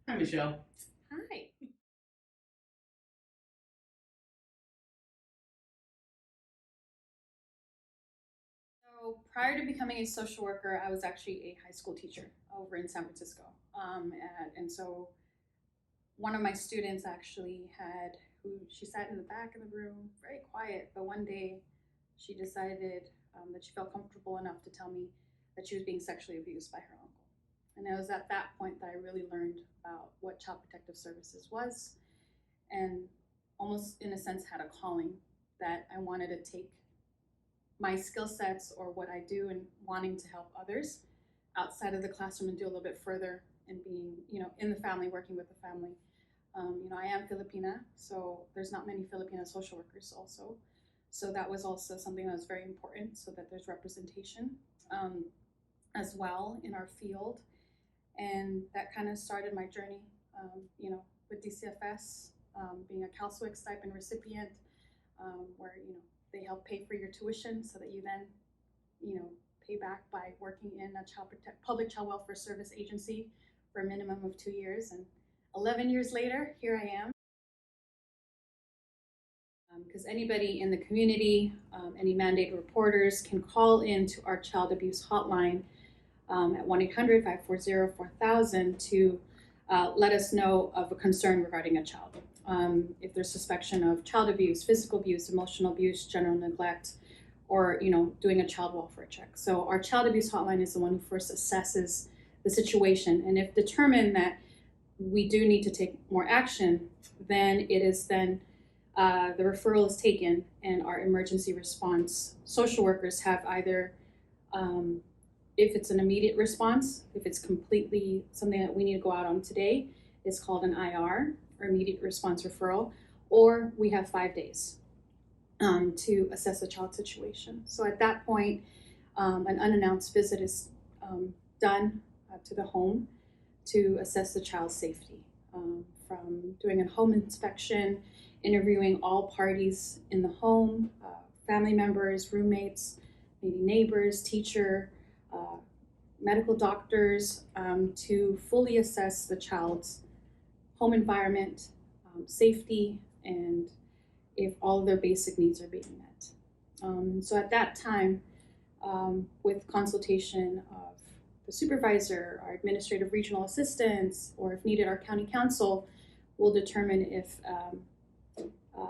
Hi, Michelle. Hi. So prior to becoming a social worker, I was actually a high school teacher over in San Francisco. And so one of my students actually had, who she sat in the back of the room, very quiet, but one day she decided that she felt comfortable enough to tell me that she was being sexually abused by her uncle. And it was at that point that I really learned about what Child Protective Services was, and almost in a sense had a calling that I wanted to take my skill sets or what I do and wanting to help others outside of the classroom and do a little bit further and being, in the family, working with the family. I am Filipina, so there's not many Filipina social workers also. So that was also something that was very important so that there's representation um, as well in our field. And that kind of started my journey, with DCFS, being a CalSWIC stipend recipient, where, they help pay for your tuition so that you then, you know, pay back by working in a public child welfare service agency for a minimum of 2 years. And 11 years later, here I am. Because anybody in the community, any mandated reporters can call into our child abuse hotline at 1-800-540-4000 to let us know of a concern regarding a child. If there's suspicion of child abuse, physical abuse, emotional abuse, general neglect, or doing a child welfare check. So our child abuse hotline is the one who first assesses the situation, and if determined that we do need to take more action, then it is then the referral is taken, and our emergency response social workers have either, if it's an immediate response, if it's completely something that we need to go out on today, it's called an IR, or immediate response referral, or we have 5 days to assess the child's situation. So at that point, an unannounced visit is done to the home to assess the child's safety, from doing a home inspection, interviewing all parties in the home, family members, roommates, maybe neighbors, teacher, medical doctors, to fully assess the child's home environment, safety, and if all of their basic needs are being met. So at that time, with consultation of the supervisor, our administrative regional assistants, or if needed, our county council, will determine if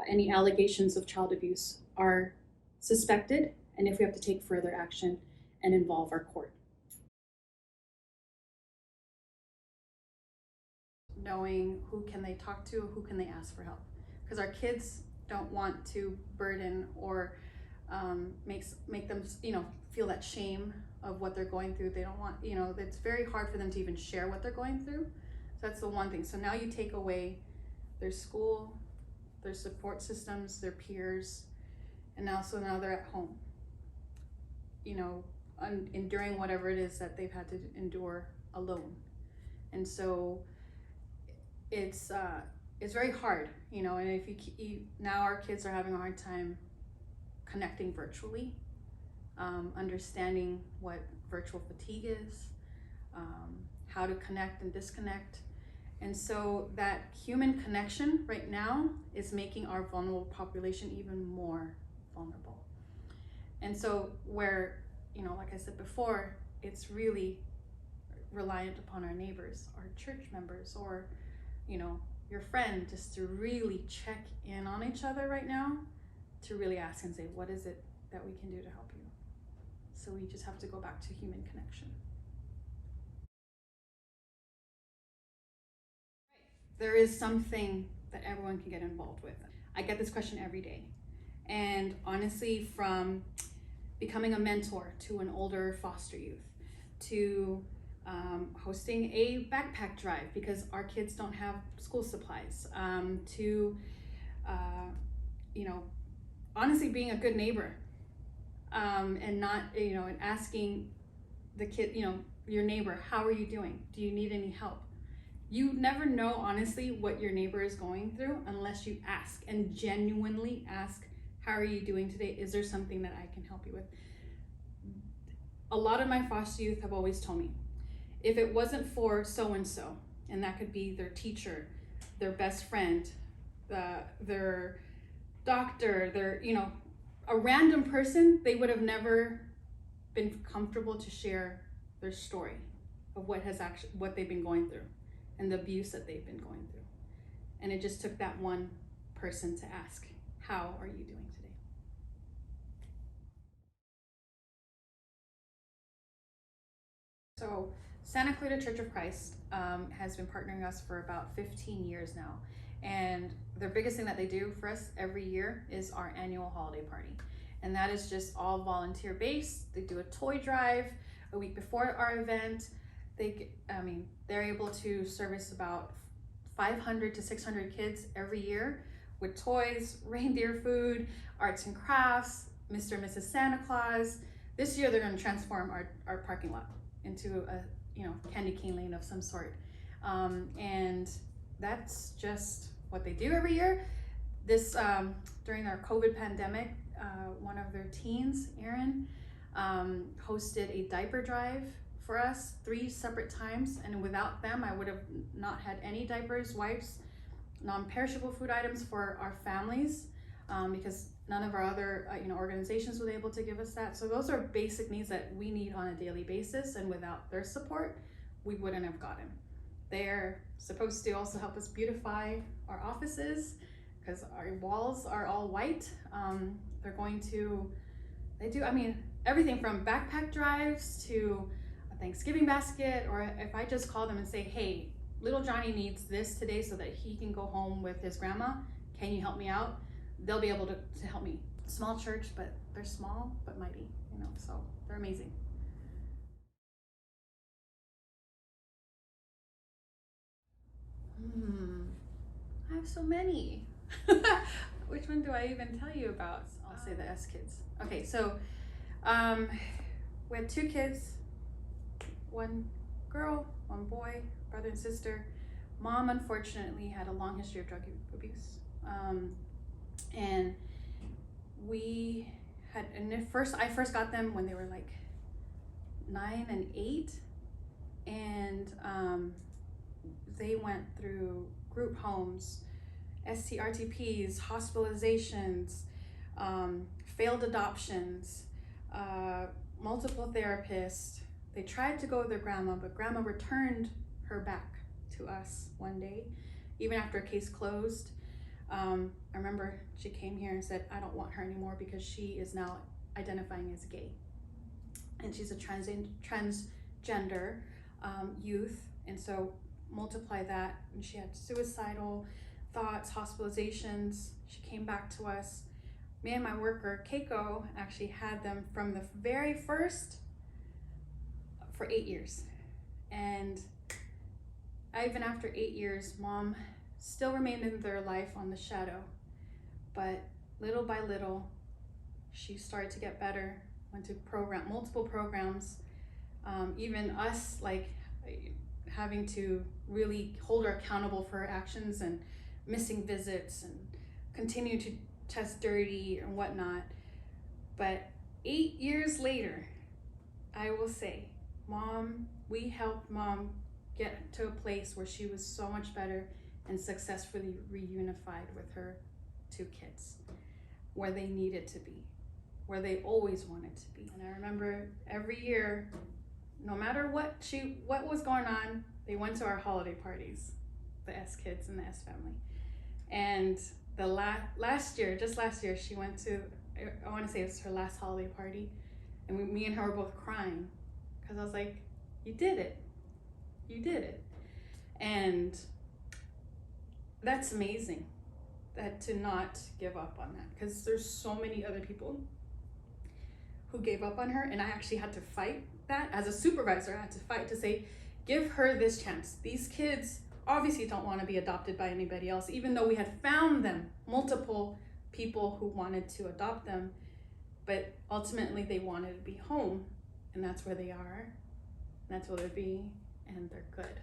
any allegations of child abuse are suspected and if we have to take further action and involve our court. Knowing who can they talk to, who can they ask for help, because our kids don't want to burden or make them feel that shame of what they're going through. They don't want, it's very hard for them to even share what they're going through. So that's the one thing. So now you take away their school, their support systems, their peers, and now they're at home, enduring whatever it is that they've had to endure alone. And so it's very hard, and if now our kids are having a hard time connecting virtually, understanding what virtual fatigue is, how to connect and disconnect. And so that human connection right now is making our vulnerable population even more vulnerable. And so where, like I said before, it's really reliant upon our neighbors, our church members, or, your friend, just to really check in on each other right now, to really ask and say, what is it that we can do to help you? So we just have to go back to human connection. There is something that everyone can get involved with. I get this question every day. And honestly, from becoming a mentor to an older foster youth, to hosting a backpack drive because our kids don't have school supplies, to, honestly being a good neighbor, and not, and asking the kid, your neighbor, how are you doing? Do you need any help? You never know, honestly, what your neighbor is going through unless you ask, and genuinely ask, how are you doing today? Is there something that I can help you with? A lot of my foster youth have always told me, if it wasn't for so-and-so, And that could be their teacher, their best friend, their doctor, their, a random person. They would have never been comfortable to share their story of what they've been going through and the abuse that they've been going through. And it just took that one person to ask, how are you doing today? So Santa Clarita Church of Christ has been partnering us for about 15 years now. And the biggest thing that they do for us every year is our annual holiday party. And that is just all volunteer based. They do a toy drive a week before our event. They're able to service about 500 to 600 kids every year with toys, reindeer food, arts and crafts, Mr. and Mrs. Santa Claus. This year they're going to transform our parking lot into a candy cane lane of some sort. And that's just what they do every year. This during our COVID pandemic, one of their teens, Aaron, hosted a diaper drive for us 3 separate times, and without them I would have not had any diapers, wipes, non-perishable food items for our families, because none of our other organizations were able to give us that. So those are basic needs that we need on a daily basis, and without their support we wouldn't have gotten. They're supposed to also help us beautify our offices because our walls are all white. They do everything from backpack drives to a Thanksgiving basket, or if I just call them and say, hey, little Johnny needs this today so that he can go home with his grandma, can you help me out? They'll be able to help me. Small church, but they're small but mighty, so they're amazing. I have so many. Which one do I even tell you about? I'll say the S kids. Okay, so we had 2 kids, 1 girl, 1 boy, brother and sister. Mom unfortunately had a long history of drug abuse. And I first got them when they were like 9 and 8, and they went through group homes, STRTPs, hospitalizations, failed adoptions, multiple therapists. They tried to go with their grandma, but grandma returned her back to us one day, even after a case closed. I remember she came here and said, I don't want her anymore because she is now identifying as gay. And she's a transgender youth. And so multiply that, and she had suicidal thoughts, hospitalizations. She came back to us. Me and my worker, Keiko, actually had them from the very first for 8 years. And even after 8 years, Mom still remained in their life on the shadow. But little by little, she started to get better, went to multiple programs, even us having to really hold her accountable for her actions and missing visits and continue to test dirty and whatnot. But 8 years later, I will say, we helped Mom get to a place where she was so much better and successfully reunified with her 2 kids, where they needed to be, where they always wanted to be. And I remember every year, no matter what was going on, they went to our holiday parties, the S kids and the S family. And the last year, she went to, I want to say it was her last holiday party, and me and her were both crying because I was like, you did it. And that's amazing, that to not give up on that, because there's so many other people who gave up on her, and I actually had to fight that as a supervisor. I had to fight to say, give her this chance. These kids obviously don't want to be adopted by anybody else, even though we had found them multiple people who wanted to adopt them, but ultimately they wanted to be home, and that's where they are, and that's where they'll be, and they're good.